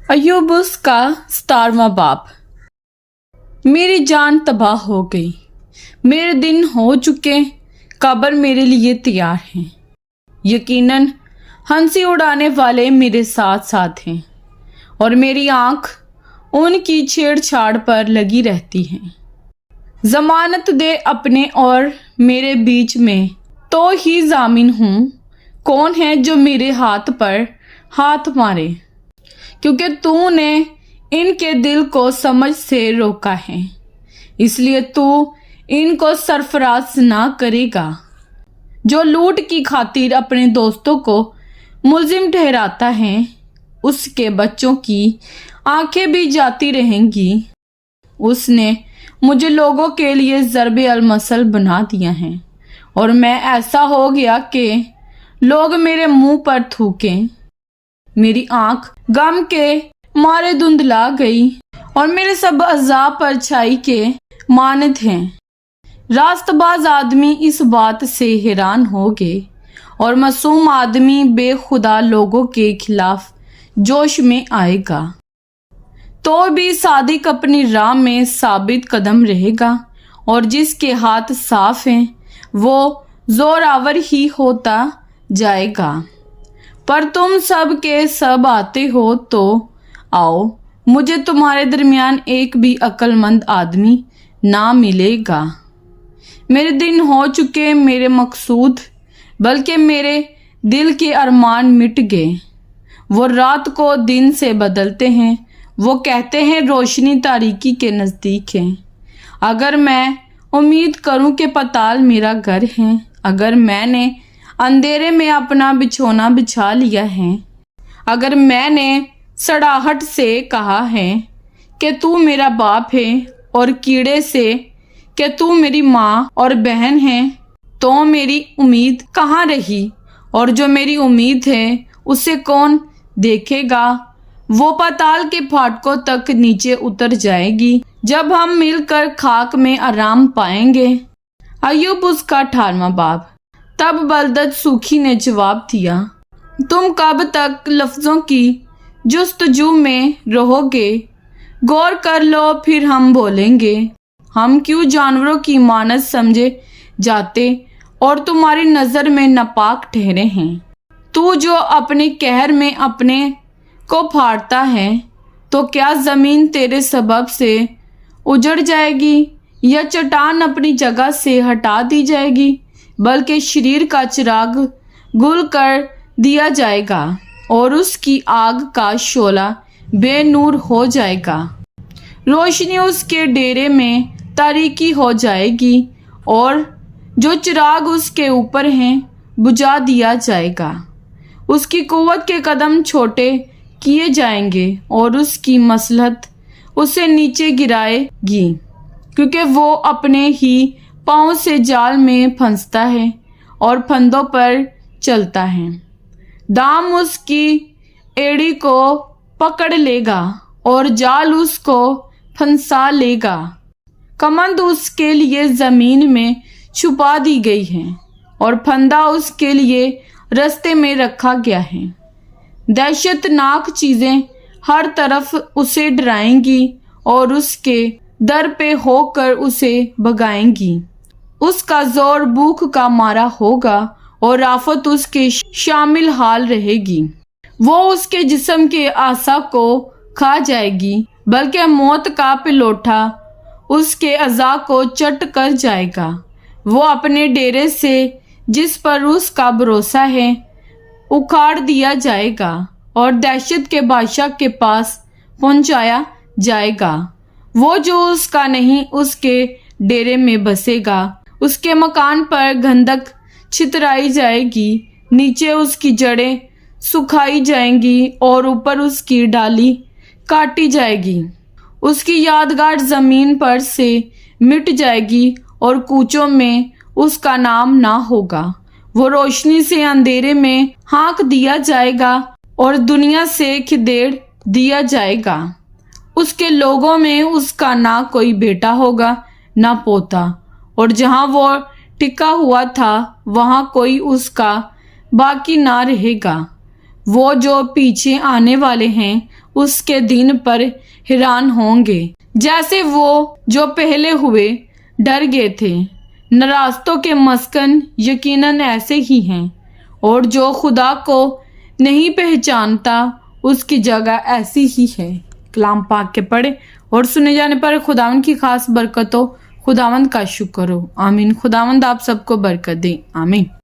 अय्यूब उसका 17वां बाप। मेरी जान तबाह हो गई, मेरे दिन हो चुके, कब्र मेरे लिए तैयार है। यकीनन हंसी उड़ाने वाले मेरे साथ साथ हैं और मेरी आंख उनकी छेड़छाड़ पर लगी रहती है। जमानत दे अपने और मेरे बीच में, तो ही जामिन हूँ। कौन है जो मेरे हाथ पर हाथ मारे, क्योंकि तूने इनके दिल को समझ से रोका है, इसलिए तू इनको सरफराज ना करेगा। जो लूट की खातिर अपने दोस्तों को मुलजिम ठहराता है, उसके बच्चों की आंखें भी जाती रहेंगी। उसने मुझे लोगों के लिए ज़रब अलमसल बना दिया है और मैं ऐसा हो गया कि लोग मेरे मुंह पर थूकें। मेरी आंख गम के मारे धुंधला गई और मेरे सब अज़ा परछाई के मानद हैं। रास्तबाज आदमी इस बात से हैरान हो गए और मासूम आदमी बेखुदा लोगों के खिलाफ जोश में आएगा। तो भी सादिक अपनी राह में साबित कदम रहेगा और जिसके हाथ साफ हैं वो जोरावर ही होता जाएगा। पर तुम सब के सब आते हो तो आओ, मुझे तुम्हारे दरमियान एक भी अक्लमंद आदमी ना मिलेगा। मेरे दिन हो चुके, मेरे मकसूद बल्कि मेरे दिल के अरमान मिट गए। वो रात को दिन से बदलते हैं, वो कहते हैं रोशनी तारीकी के नज़दीक है। अगर मैं उम्मीद करूं कि पताल मेरा घर है, अगर मैंने अंधेरे में अपना बिछोना बिछा लिया है, अगर मैंने सड़ाहट से कहा है कि तू मेरा बाप है और कीड़े से कि तू मेरी माँ और बहन है, तो मेरी उम्मीद कहाँ रही? और जो मेरी उम्मीद है उसे कौन देखेगा? वो पाताल के फाटकों तक नीचे उतर जाएगी जब हम मिलकर खाक में आराम पाएंगे। अय्यूब उसका 18वां बाप। तब बलदत सूखी ने जवाब दिया, तुम कब तक लफ्ज़ों की जुस्तजू में रहोगे? गौर कर लो, फिर हम बोलेंगे। हम क्यों जानवरों की मानद समझे जाते और तुम्हारी नज़र में नापाक ठहरे हैं? तू जो अपने कहर में अपने को फाड़ता है, तो क्या ज़मीन तेरे सबब से उजड़ जाएगी या चट्टान अपनी जगह से हटा दी जाएगी? बल्कि शरीर का चिराग गुल कर दिया जाएगा और उसकी आग का शोला बेनूर हो जाएगा। रोशनी उसके डेरे में तारीकी हो जाएगी और जो चिराग उसके ऊपर हैं बुझा दिया जाएगा। उसकी कुव्वत के कदम छोटे किए जाएंगे और उसकी मसलहत उसे नीचे गिराएगी, क्योंकि वो अपने ही पाँव से जाल में फंसता है और फंदों पर चलता है। दाम उसकी एड़ी को पकड़ लेगा और जाल उसको फंसा लेगा। कमंद उसके लिए ज़मीन में छुपा दी गई है और फंदा उसके लिए रास्ते में रखा गया है। दहशतनाक चीज़ें हर तरफ उसे डराएंगी और उसके दर पे होकर उसे भगाएंगी। उसका जोर भूख का मारा होगा और आफत उसके शामिल हाल रहेगी। वो उसके जिस्म के आसा को खा जाएगी, बल्कि मौत का पिलोठा उसके अज़ा को चट कर जाएगा। वो अपने डेरे से जिस पर उसका भरोसा है उखाड़ दिया जाएगा और दहशत के बादशाह के पास पहुंचाया जाएगा। वो जो उसका नहीं उसके डेरे में बसेगा, उसके मकान पर गंधक छितराई जाएगी, नीचे उसकी जड़ें सुखाई जाएंगी और ऊपर उसकी डाली काटी जाएगी। उसकी यादगार ज़मीन पर से मिट जाएगी और कूचों में उसका नाम ना होगा। वो रोशनी से अंधेरे में हाँक दिया जाएगा और दुनिया से खदेड़ दिया जाएगा। उसके लोगों में उसका ना कोई बेटा होगा ना पोता, और जहाँ वो टिका हुआ था वहाँ कोई उसका बाकी ना रहेगा। وہ جو پیچھے آنے والے ہیں اس کے دن پر حیران ہوں گے، جیسے وہ جو پہلے ہوئے ڈر گئے تھے۔ ناراضوں کے مسکن یقیناً ایسے ہی ہیں، اور جو خدا کو نہیں پہچانتا اس کی جگہ ایسی ہی ہے۔ کلام پاک کے پڑھے اور سنے جانے پر خداوند کی خاص برکت ہو، خداوند کا شکر ہو۔ آمین۔ خداوند آپ سب کو برکت دے۔ آمین۔